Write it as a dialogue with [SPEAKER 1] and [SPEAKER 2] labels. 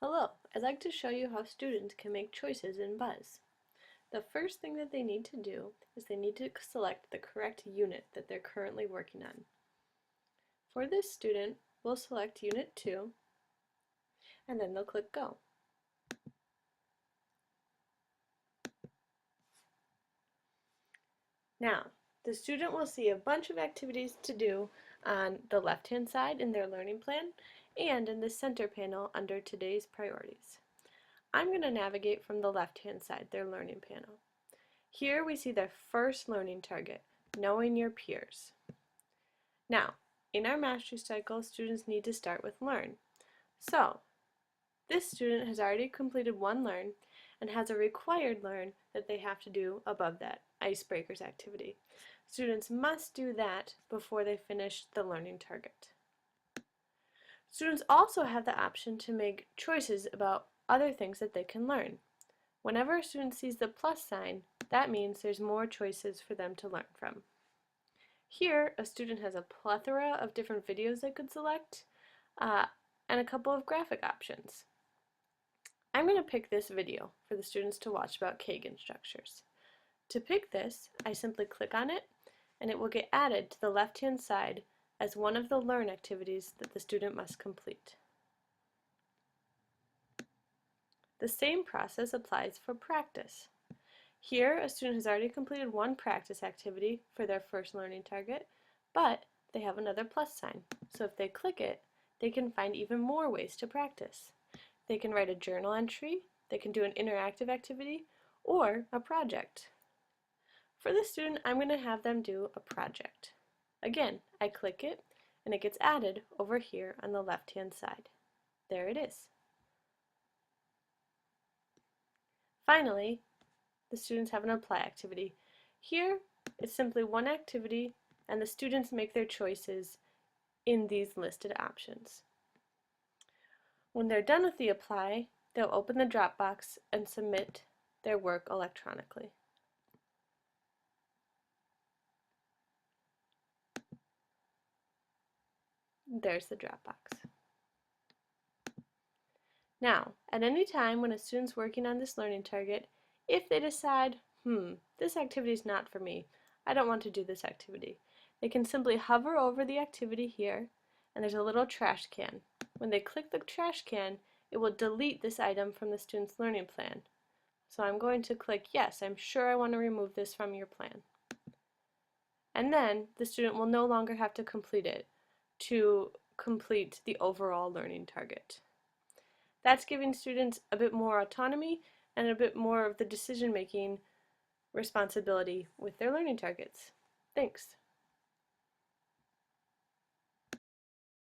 [SPEAKER 1] Hello, I'd like to show you how students can make choices in Buzz. The first thing that they need to do is they need to select the correct unit that they're currently working on. For this student, we'll select Unit 2, and then they'll click Go. Now, the student will see a bunch of activities to do on the left-hand side in their learning plan and in the center panel under Today's Priorities. I'm going to navigate from the left-hand side, their learning panel. Here we see their first learning target, knowing your peers. Now, in our mastery cycle, students need to start with Learn. So, this student has already completed one Learn and has a required Learn that they have to do above that, Icebreakers activity. Students must do that before they finish the learning target. Students also have the option to make choices about other things that they can learn. Whenever a student sees the plus sign, that means there's more choices for them to learn from. Here, a student has a plethora of different videos they could select, and a couple of graphic options. I'm going to pick this video for the students to watch about Kagan structures. To pick this, I simply click on it, and it will get added to the left-hand side as one of the Learn activities that the student must complete. The same process applies for practice. Here, a student has already completed one practice activity for their first learning target, but they have another plus sign. So if they click it, they can find even more ways to practice. They can write a journal entry, they can do an interactive activity, or a project. For this student, I'm going to have them do a project. Again, I click it, and it gets added over here on the left-hand side. There it is. Finally, the students have an apply activity. Here, it's simply one activity, and the students make their choices in these listed options. When they're done with the apply, they'll open the Dropbox and submit their work electronically. There's the Dropbox. Now, at any time when a student's working on this learning target, if they decide, this activity is not for me, I don't want to do this activity, they can simply hover over the activity here, and there's a little trash can. When they click the trash can, it will delete this item from the student's learning plan. So I'm going to click yes, I'm sure I want to remove this from your plan. And then the student will no longer have to complete it to complete the overall learning target. That's giving students a bit more autonomy and a bit more of the decision-making responsibility with their learning targets. Thanks.